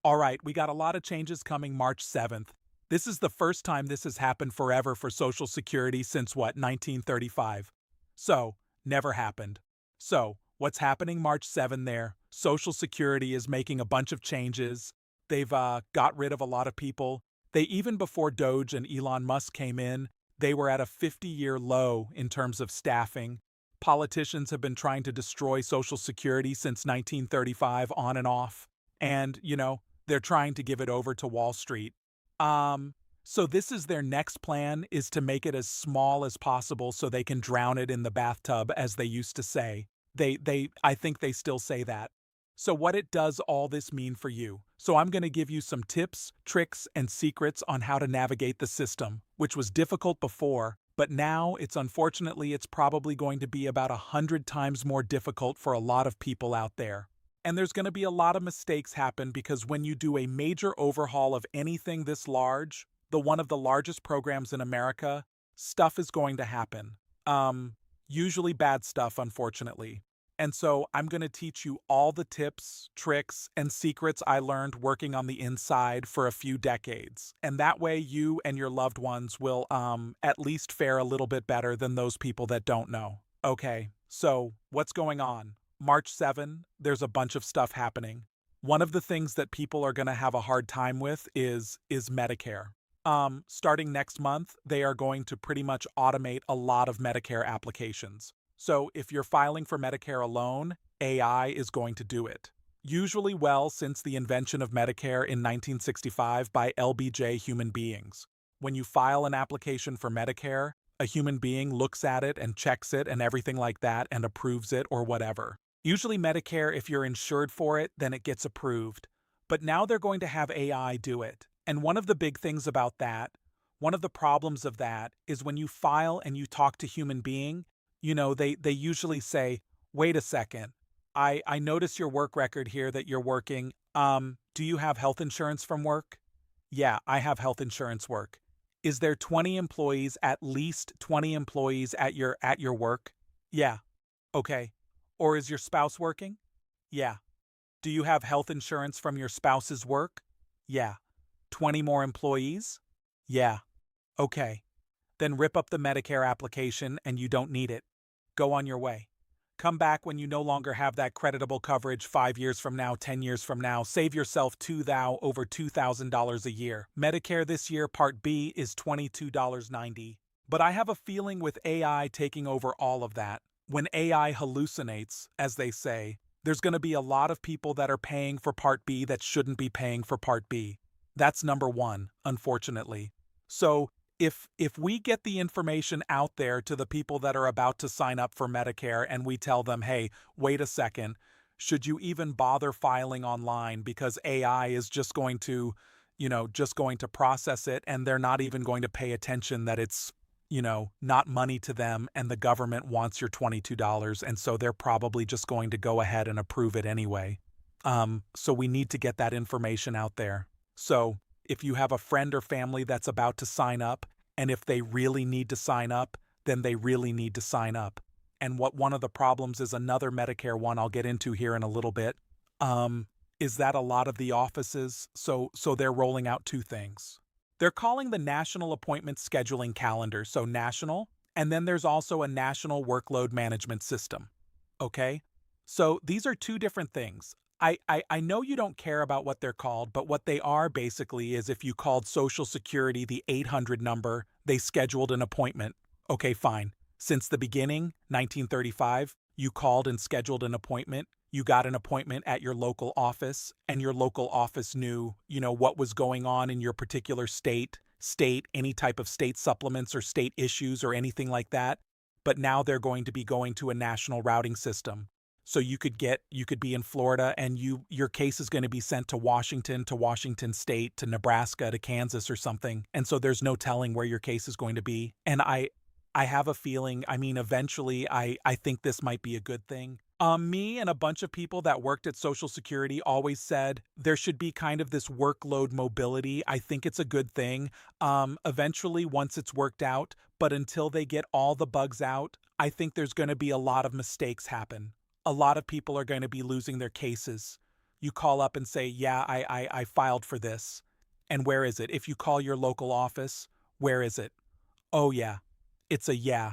All right, we got a lot of changes coming March 7th. This is the first time this has happened forever for Social Security since what, 1935? So, never happened. So, what's happening March 7 there? Social Security is making a bunch of changes. They've got rid of a lot of people. They even before Doge and Elon Musk came in, they were at a 50-year low in terms of staffing. Politicians have been trying to destroy Social Security since 1935 on and off. And, they're trying to give it over to Wall Street. Um, so this is their next plan is to make it as small as possible so they can drown it in the bathtub, as they used to say. I think they still say that. So what it does all this mean for you? So I'm going to give you some tips, tricks, and secrets on how to navigate the system, which was difficult before, but now it's probably going to be about 100 times more difficult for a lot of people out there. And there's going to be a lot of mistakes happen because when you do a major overhaul of anything this large, the one of the largest programs in America, stuff is going to happen. Usually bad stuff, unfortunately. And so I'm going to teach you all the tips, tricks, and secrets I learned working on the inside for a few decades. And that way you and your loved ones will at least fare a little bit better than those people that don't know. Okay, so what's going on? March 7, there's a bunch of stuff happening. One of the things that people are going to have a hard time with is Medicare. Starting next month, they are going to pretty much automate a lot of Medicare applications. So if you're filing for Medicare alone, AI is going to do it. Usually since the invention of Medicare in 1965 by LBJ human beings. When you file an application for Medicare, a human being looks at it and checks it and everything like that and approves it or whatever. Usually Medicare, if you're insured for it, then it gets approved. But now they're going to have AI do it. And one of the big things about that, one of the problems of that is when you file and you talk to human being, they usually say, wait a second, I notice your work record here that you're working. Do you have health insurance from work? Yeah, I have health insurance work. Is there 20 employees, at least 20 employees at your work? Yeah. Okay. Or is your spouse working? Yeah. Do you have health insurance from your spouse's work? Yeah. 20 more employees? Yeah. Okay. Then rip up the Medicare application and you don't need it. Go on your way. Come back when you no longer have that creditable coverage 5 years from now, 10 years from now. Save yourself over $2,000 a year. Medicare this year, Part B, is $22.90. But I have a feeling with AI taking over all of that, when AI hallucinates, as they say, there's going to be a lot of people that are paying for Part B that shouldn't be paying for Part B. That's number one, unfortunately. So if we get the information out there to the people that are about to sign up for Medicare and we tell them, hey, wait a second, should you even bother filing online because AI is just going to process it and they're not even going to pay attention that it's not money to them and the government wants your $22 and so they're probably just going to go ahead and approve it anyway. So we need to get that information out there. So if you have a friend or family that's about to sign up, and if they really need to sign up, then they really need to sign up. And what one of the problems is, another Medicare one I'll get into here in a little bit, is that a lot of the offices, so they're rolling out two things. They're calling the National Appointment Scheduling Calendar, so national, and then there's also a National Workload Management System. Okay? So these are two different things. I know you don't care about what they're called, but what they are basically is if you called Social Security the 800 number, they scheduled an appointment. Okay, fine. Since the beginning, 1935, you called and scheduled an appointment. You got an appointment at your local office, and your local office knew, what was going on in your particular state, any type of state supplements or state issues or anything like that. But now they're going to be going to a national routing system. So you could be in Florida and your case is going to be sent to Washington State, to Nebraska, to Kansas or something. And so there's no telling where your case is going to be. And I have a feeling, eventually I think this might be a good thing. Me and a bunch of people that worked at Social Security always said there should be kind of this workload mobility. I think it's a good thing. Eventually, once it's worked out, but until they get all the bugs out, I think there's going to be a lot of mistakes happen. A lot of people are going to be losing their cases. You call up and say, yeah, I filed for this. And where is it? If you call your local office, where is it? Oh yeah, it's a yeah.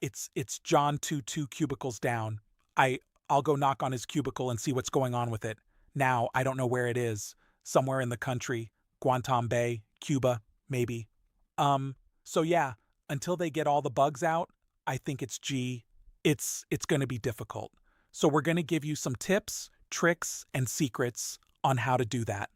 It's John two cubicles down. I I'll go knock on his cubicle and see what's going on with it. Now, I don't know where it is. Somewhere in the country, Guantanamo Bay, Cuba, maybe. Um, so yeah, until they get all the bugs out, I think it's G. It's going to be difficult. So we're going to give you some tips, tricks, and secrets on how to do that.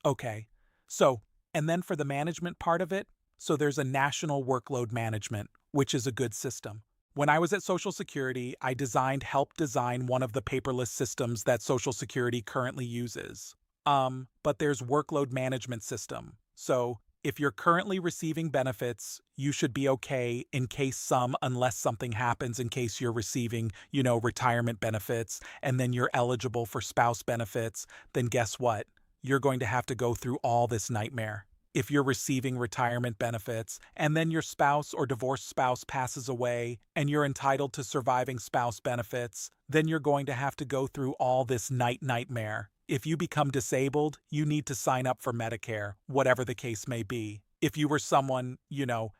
Okay. So, and then for the management part of it, so there's a national workload management, which is a good system. When I was at Social Security, I helped design one of the paperless systems that Social Security currently uses. But there's workload management system. So if you're currently receiving benefits, you should be okay in case unless something happens, in case you're receiving, retirement benefits, and then you're eligible for spouse benefits, then guess what? You're going to have to go through all this nightmare. If you're receiving retirement benefits and then your spouse or divorced spouse passes away and you're entitled to surviving spouse benefits, then you're going to have to go through all this nightmare. If you become disabled, you need to sign up for Medicare, whatever the case may be. If you were someone,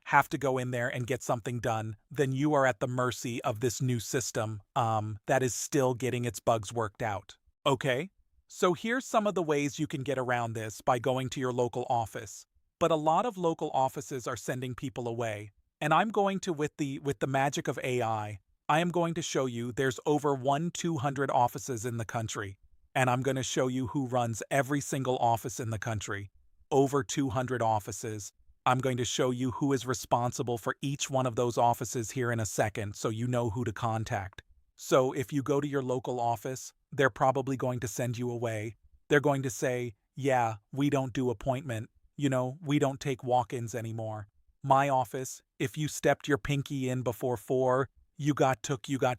have to go in there and get something done, then you are at the mercy of this new system that is still getting its bugs worked out. Okay? So here's some of the ways you can get around this by going to your local office. But a lot of local offices are sending people away. And I'm going to, with the magic of AI, I am going to show you there's over 200 offices in the country. And I'm going to show you who runs every single office in the country. Over 200 offices. I'm going to show you who is responsible for each one of those offices here in a second so you know who to contact. So if you go to your local office, they're probably going to send you away. They're going to say, yeah, we don't do appointment. We don't take walk-ins anymore. My office, if you stepped your pinky in before 4, you got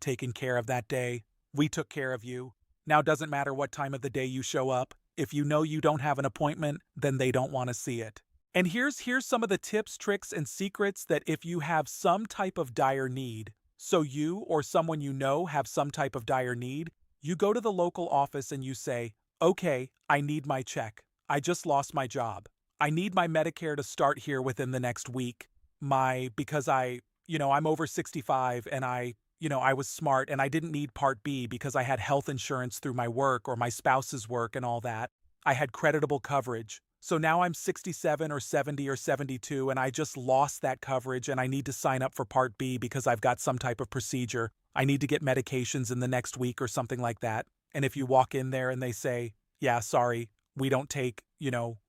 taken care of that day. We took care of you. Now doesn't matter what time of the day you show up. If you know you don't have an appointment, then they don't want to see it. And here's some of the tips, tricks, and secrets that if you have some type of dire need, so you or someone you know have some type of dire need, you go to the local office and you say, okay, I need my check. I just lost my job. I need my Medicare to start here within the next week. Because I'm over 65 and I was smart and I didn't need Part B because I had health insurance through my work or my spouse's work and all that. I had creditable coverage. So now I'm 67 or 70 or 72 and I just lost that coverage and I need to sign up for Part B because I've got some type of procedure. I need to get medications in the next week or something like that. And if you walk in there and they say, yeah, sorry, we don't take,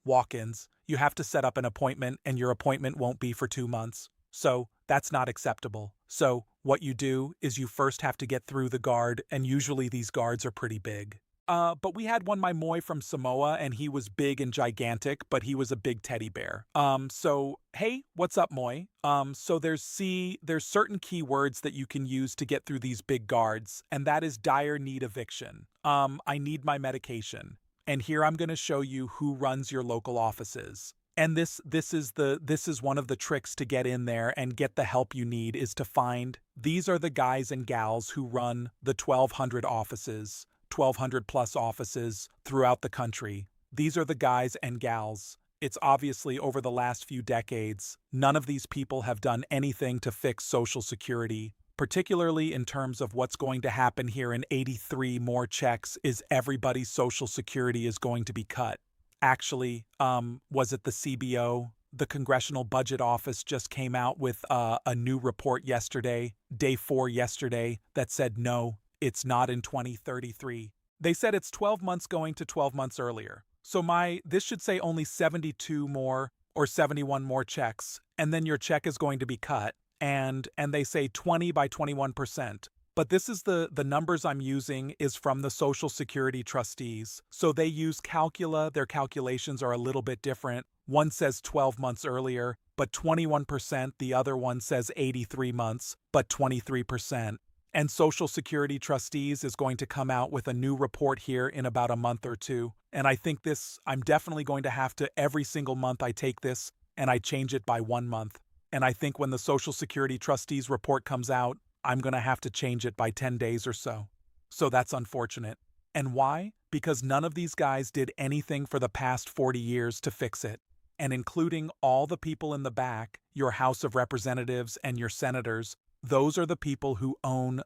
walk-ins, you have to set up an appointment and your appointment won't be for 2 months. So that's not acceptable. So what you do is you first have to get through the guard, and usually these guards are pretty big. But we had one my Moy from Samoa, and he was big and gigantic, but he was a big teddy bear. So hey, what's up, Moy? So there's certain keywords that you can use to get through these big guards, and that is dire need eviction. I need my medication. And here I'm going to show you who runs your local offices. And this is one of the tricks to get in there and get the help you need is to find these are the guys and gals who run the 1,200 offices. 1,200 plus offices throughout the country. These are the guys and gals. It's obviously over the last few decades, none of these people have done anything to fix Social Security, particularly in terms of what's going to happen here in 83 more checks is everybody's Social Security is going to be cut. Actually, was it the CBO? The Congressional Budget Office just came out with a new report yesterday, day 4 yesterday, that said no, it's not in 2033. They said it's 12 months going to 12 months earlier. So this should say only 72 more or 71 more checks, and then your check is going to be cut. And they say 20 by 21%. But this is the numbers I'm using is from the Social Security trustees. So they use Calcula. Their calculations are a little bit different. One says 12 months earlier, but 21%. The other one says 83 months, but 23%. And Social Security trustees is going to come out with a new report here in about a month or two. And I think I'm definitely going to have to, every single month I take this and I change it by 1 month. And I think when the Social Security trustees report comes out, I'm going to have to change it by 10 days or so. So that's unfortunate. And why? because none of these guys did anything for the past 40 years to fix it. And including all the people in the back, your House of Representatives and your senators, those are the people who own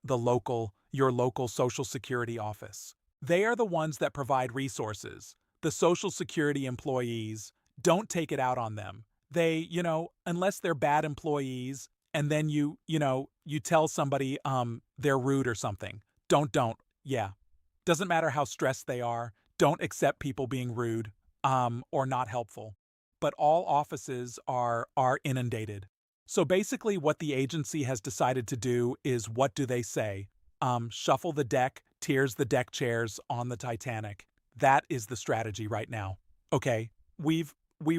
your local Social Security office. They are the ones that provide resources. The Social Security employees, don't take it out on them. Unless they're bad employees, and then you tell somebody they're rude or something. Don't. Yeah. Doesn't matter how stressed they are. Don't accept people being rude or not helpful. But all offices are inundated. So basically what the agency has decided to do is, what do they say? Shuffle the deck, tears the deck chairs on the Titanic. That is the strategy right now. Okay, we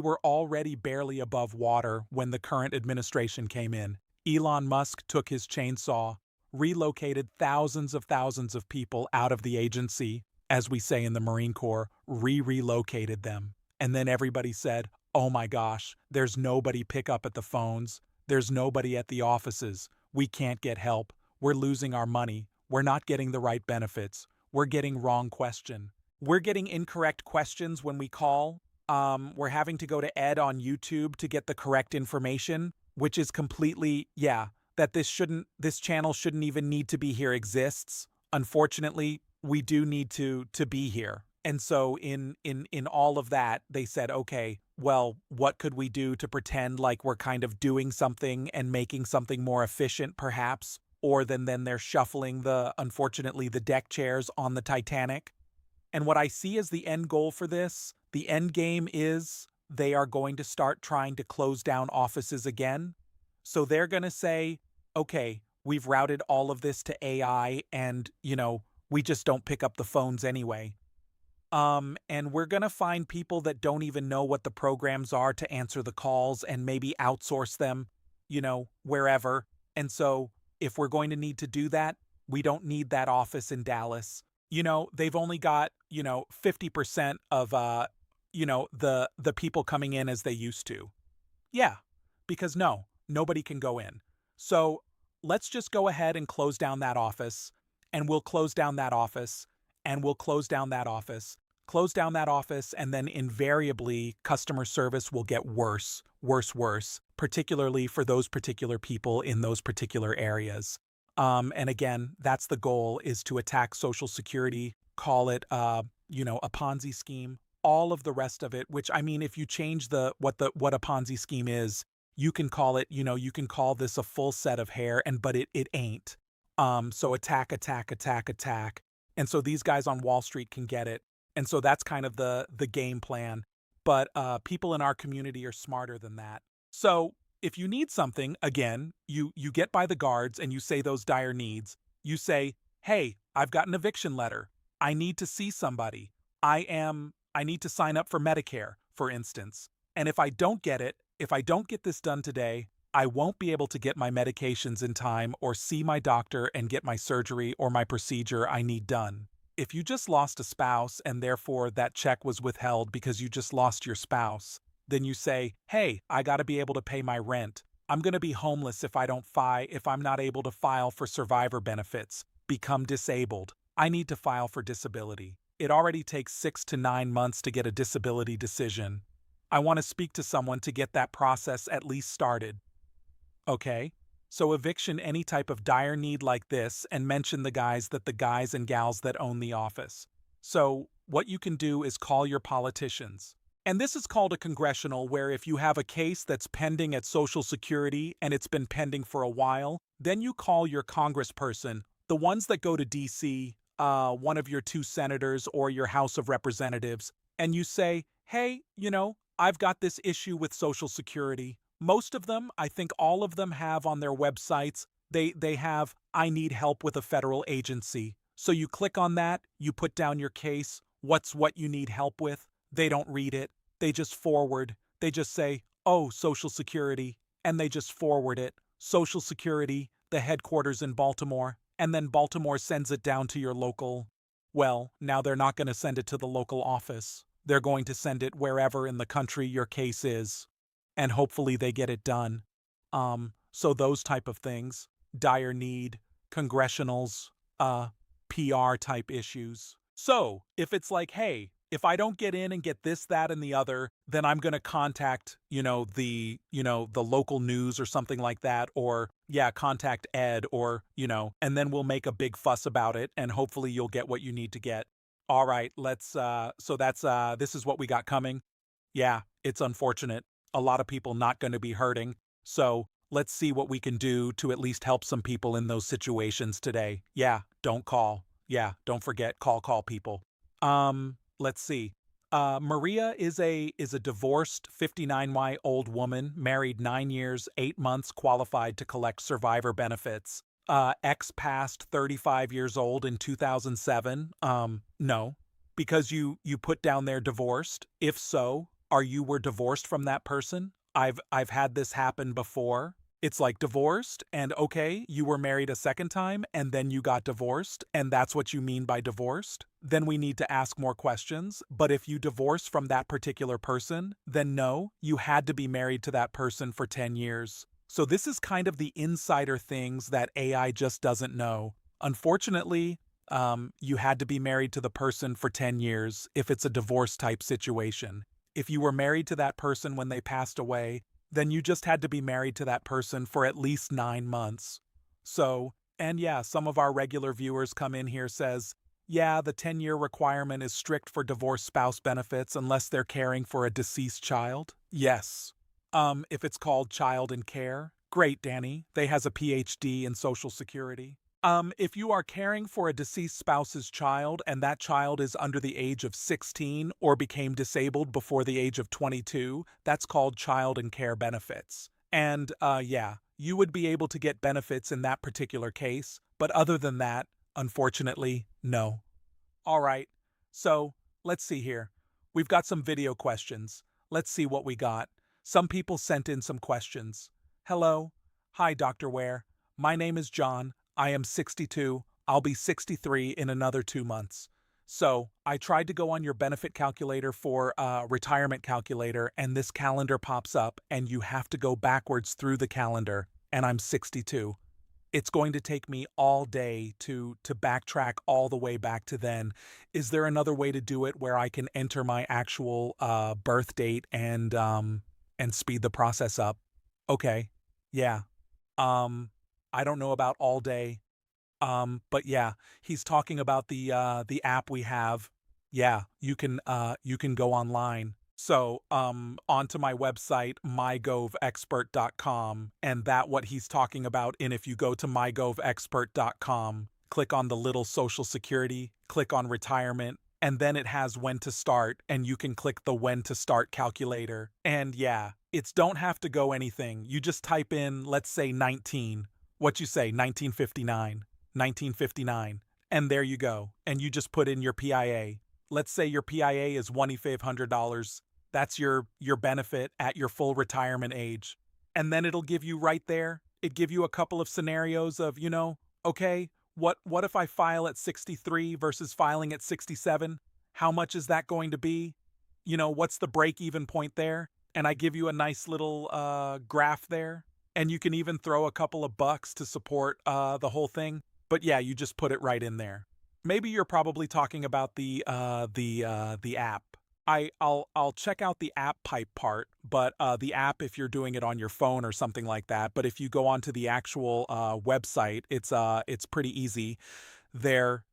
were already barely above water when the current administration came in. Elon Musk took his chainsaw, relocated thousands of people out of the agency, as we say in the Marine Corps, relocated them. And then everybody said, oh my gosh, there's nobody pick up at the phones. There's nobody at the offices. We can't get help. We're losing our money. We're not getting the right benefits. We're getting wrong question. We're getting incorrect questions when we call. We're having to go to Ed on YouTube to get the correct information, which is completely, that this channel shouldn't even need to be here exists. Unfortunately, we do need to be here. And so in all of that, they said, okay, well, what could we do to pretend like we're kind of doing something and making something more efficient, perhaps? Or then they're shuffling unfortunately, the deck chairs on the Titanic. And what I see as the end goal for this, the end game is they are going to start trying to close down offices again. So they're going to say, okay, we've routed all of this to AI and, we just don't pick up the phones anyway. And we're going to find people that don't even know what the programs are to answer the calls and maybe outsource them, wherever. And so if we're going to need to do that, we don't need that office in Dallas. They've only got, 50% of, the people coming in as they used to. Yeah, because nobody can go in. So let's just go ahead and close down that office, and we'll close down that office, and we'll close down that office, and then invariably customer service will get worse, particularly for those particular people in those particular areas. And again, that's the goal, is to attack Social Security, call it, a Ponzi scheme, all of the rest of it, which, I mean, if you change what a Ponzi scheme is, you can call it, you can call this a full set of hair, but it ain't. So attack. And so these guys on Wall Street can get it. And so that's kind of the game plan. But people in our community are smarter than that. So if you need something, again, you get by the guards and you say those dire needs. You say, hey, I've got an eviction letter. I need to see somebody. I need to sign up for Medicare, for instance. And if I don't get this done today, I won't be able to get my medications in time or see my doctor and get my surgery or my procedure I need done. If you just lost a spouse and therefore that check was withheld because you just lost your spouse, then you say, hey, I got to be able to pay my rent. I'm going to be homeless if I'm not able to file for survivor benefits, become disabled. I need to file for disability. It already takes 6 to 9 months to get a disability decision. I want to speak to someone to get that process at least started. Okay? So eviction any type of dire need like this, and mention the guys and gals that own the office. So what you can do is call your politicians. And this is called a congressional, where if you have a case that's pending at Social Security and it's been pending for a while, then you call your congressperson, the ones that go to D.C., one of your 2 senators or your House of Representatives, and you say, hey, I've got this issue with Social Security. Most of them, I think all of them, have on their websites, they have, I need help with a federal agency. So you click on that, you put down your case, what you need help with. They don't read it. They just forward. They just say, oh, Social Security, and they just forward it. Social Security, the headquarters in Baltimore, and then Baltimore sends it down to your local. Well, now they're not going to send it to the local office. They're going to send it wherever in the country your case is. And hopefully they get it done. So those type of things, dire need, congressionals, PR type issues. So, if it's like, "Hey, if I don't get in and get this, that, and the other, then I'm gonna contact, the local news or something like that, or, yeah, contact Ed or, and then we'll make a big fuss about it, and hopefully you'll get what you need to get." Alright, this is what we got coming. Yeah, it's unfortunate. A lot of people not gonna be hurting. So, let's see what we can do to at least help some people in those situations today. Yeah, don't call. Yeah, don't forget, call people. Let's see. Maria is a divorced 59-year-old woman, married 9 years, 8 months, qualified to collect survivor benefits. Ex passed 35 years old in 2007. No, because you put down there divorced. If so, are you were divorced from that person? I've had this happen before. It's like divorced, and okay, you were married a second time, and then you got divorced, and that's what you mean by divorced? Then we need to ask more questions. But if you divorce from that particular person, then no, you had to be married to that person for 10 years. So this is kind of the insider things that AI just doesn't know. Unfortunately, you had to be married to the person for 10 years if it's a divorce type situation. If you were married to that person when they passed away, then you just had to be married to that person for at least 9 months. So, and yeah, some of our regular viewers come in here says, yeah, the 10-year requirement is strict for divorced spouse benefits unless they're caring for a deceased child. Yes. If it's called child in care, great, Danny. They has a PhD in Social Security. If you are caring for a deceased spouse's child and that child is under the age of 16 or became disabled before the age of 22, that's called child and care benefits. And, yeah, you would be able to get benefits in that particular case, but other than that, unfortunately, no. All right, so let's see here. We've got some video questions. Let's see what we got. Some people sent in some questions. Hello. Hi, Dr. Ware. My name is John. I am 62. I'll be 63 in another 2 months. So, I tried to go on your benefit calculator for retirement calculator, and this calendar pops up, and you have to go backwards through the calendar, and I'm 62. It's going to take me all day to backtrack all the way back to then. Is there another way to do it where I can enter my actual birth date and speed the process up? Okay. Yeah. Um I don't know about all day. But yeah, he's talking about the app we have. Yeah, you can go online. So, onto my website, mygovexpert.com, and that what he's talking about. And if you go to mygovexpert.com, click on the little Social Security, click on retirement, and then it has when to start, and you can click the when to start calculator. And yeah, it's don't have to go anything. You just type in, let's say 19. What you say, 1959. 1959. And there you go. And you just put in your PIA. Let's say your PIA is $2,500. That's your benefit at your full retirement age. And then it'll give you right there, it give you a couple of scenarios of, okay, what if I file at 63 versus filing at 67? How much is that going to be? What's the break even point there? And I give you a nice little graph there. And you can even throw a couple of bucks to support the whole thing. But yeah, you just put it right in there. Maybe you're probably talking about the app. I'll check out the app pipe part, but the app if you're doing it on your phone or something like that. But if you go onto the actual website, it's pretty easy. There